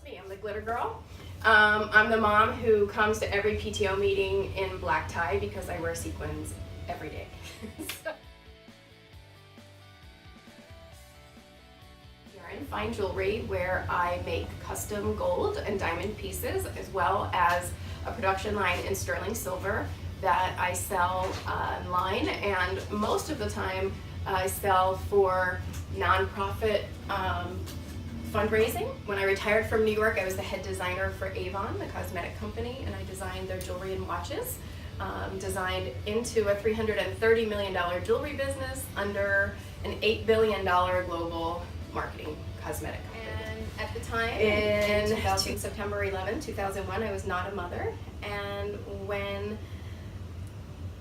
me, I'm the glitter girl. I'm the mom who comes to every PTO meeting in black tie because I wear sequins every day. Jaron Fine Jewelry, where I make custom gold and diamond pieces, as well as a production line in sterling silver that I sell online, and most of the time I sell for nonprofit fundraising. When I retired from New York, I was the head designer for Avon, the cosmetic company, and I designed their jewelry and watches. Designed into a $330 million jewelry business under an $8 billion global marketing cosmetic company. And at the time, in September 11, 2001, I was not a mother. And when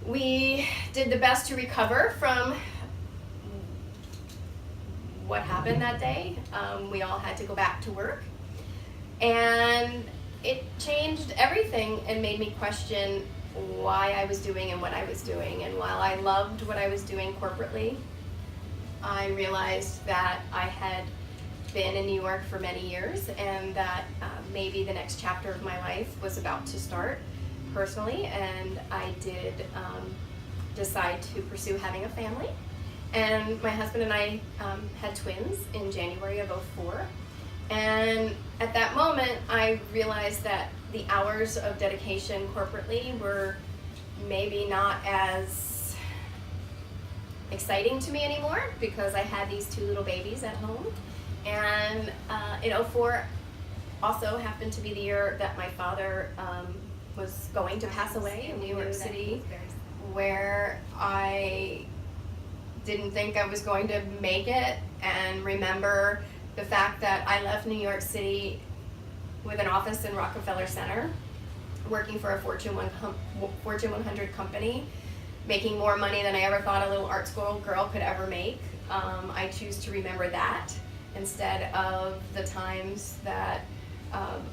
we did the best to recover from what happened that day, we all had to go back to work. And it changed everything and made me question why I was doing and what I was doing. And while I loved what I was doing corporately, I realized that I had been in New York for many years, and that maybe the next chapter of my life was about to start personally, and I did decide to pursue having a family. And my husband and I had twins in January of '04. And at that moment, I realized that the hours of dedication corporately were maybe not as exciting to me anymore, because I had these two little babies at home. And in '04 also happened to be the year that my father was going to pass away in New York City, where I didn't think I was going to make it, and remember the fact that I left New York City with an office in Rockefeller Center, working for a Fortune 100 company, making more money than I ever thought a little art school girl could ever make. I choose to remember that instead of the times that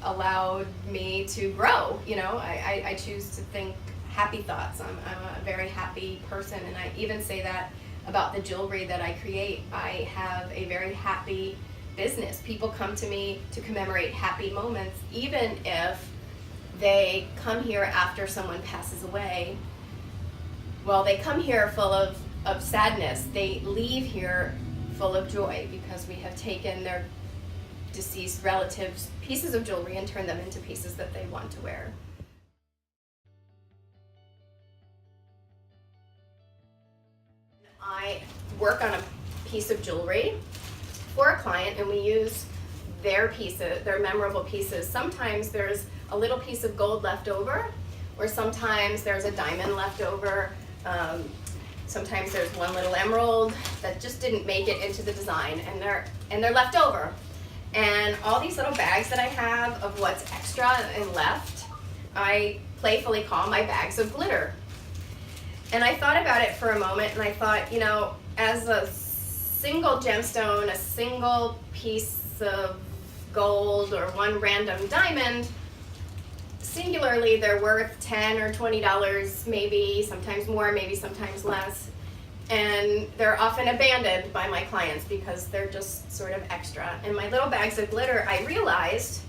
allowed me to grow. You know, I choose to think happy thoughts. I'm a very happy person, and I even say that about the jewelry that I create. I have a very happy business. People come to me to commemorate happy moments, even if they come here after someone passes away. Well, they come here full of sadness. They leave here full of joy, because we have taken their deceased relatives' pieces of jewelry and turned them into pieces that they want to wear. I work on a piece of jewelry for a client, and we use their pieces, their memorable pieces. Sometimes there's a little piece of gold left over, or sometimes there's a diamond left over. Sometimes there's one little emerald that just didn't make it into the design, and they're left over. And all these little bags that I have of what's extra and left, I playfully call my bags of glitter. And I thought about it for a moment, and I thought, you know, as a single gemstone, a single piece of gold, or one random diamond, singularly they're worth $10 or $20, maybe, sometimes more, maybe sometimes less. And they're often abandoned by my clients because they're just sort of extra. And my little bags of glitter, I realized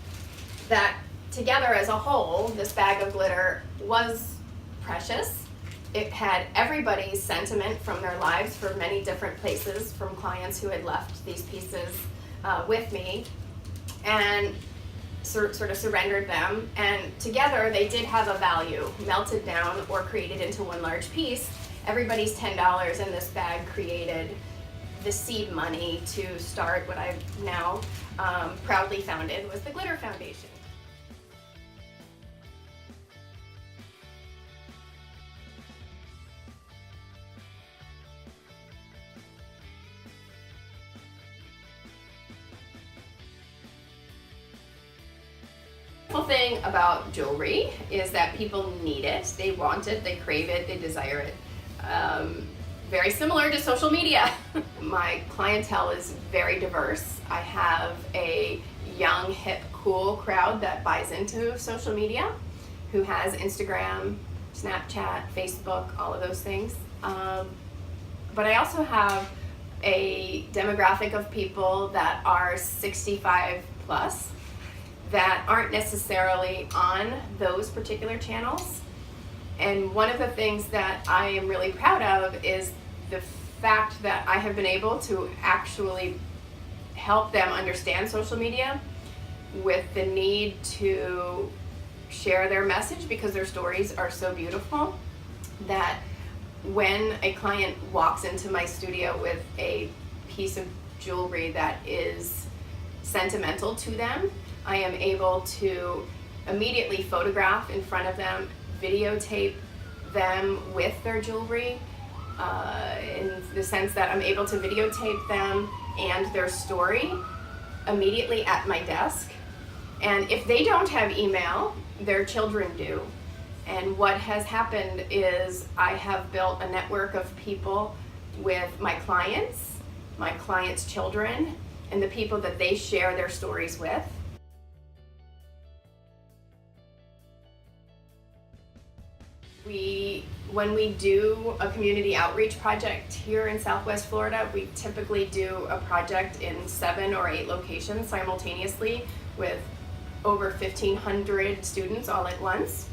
that together as a whole, this bag of glitter was precious. It had everybody's sentiment from their lives for many different places, from clients who had left these pieces with me and sort of surrendered them. And together they did have a value, melted down or created into one large piece. Everybody's $10 in this bag created the seed money to start what I've now proudly founded, was the Glitter Foundation. The thing about jewelry is that people need it, they want it, they crave it, they desire it. Very similar to social media. My clientele is very diverse. I have a young, hip, cool crowd that buys into social media, who has Instagram, Snapchat, Facebook, all of those things. But I also have a demographic of people that are 65 plus, that aren't necessarily on those particular channels. And one of the things that I am really proud of is the fact that I have been able to actually help them understand social media with the need to share their message, because their stories are so beautiful that when a client walks into my studio with a piece of jewelry that is sentimental to them, I am able to immediately photograph in front of them, videotape them with their jewelry, in the sense that I'm able to videotape them and their story immediately at my desk. And if they don't have email, their children do. And what has happened is I have built a network of people with my clients' children, and the people that they share their stories with. When we do a community outreach project here in Southwest Florida, we typically do a project in 7 or 8 locations simultaneously with over 1,500 students all at once.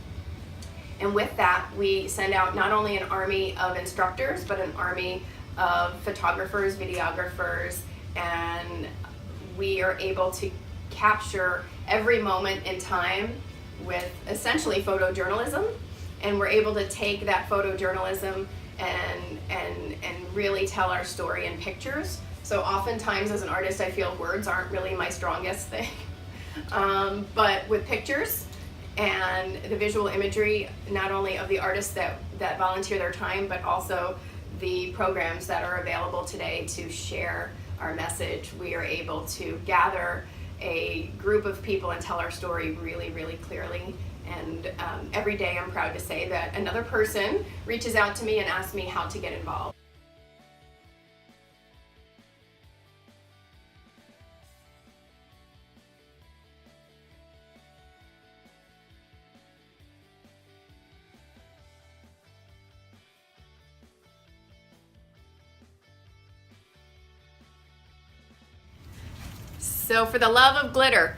And with that, we send out not only an army of instructors, but an army of photographers, videographers, and we are able to capture every moment in time with essentially photojournalism. And we're able to take that photojournalism and really tell our story in pictures. So oftentimes as an artist, I feel words aren't really my strongest thing. But with pictures and the visual imagery, not only of the artists that volunteer their time, but also the programs that are available today to share our message, we are able to gather a group of people and tell our story really, really clearly. And every day I'm proud to say that another person reaches out to me and asks me how to get involved. So for the love of glitter,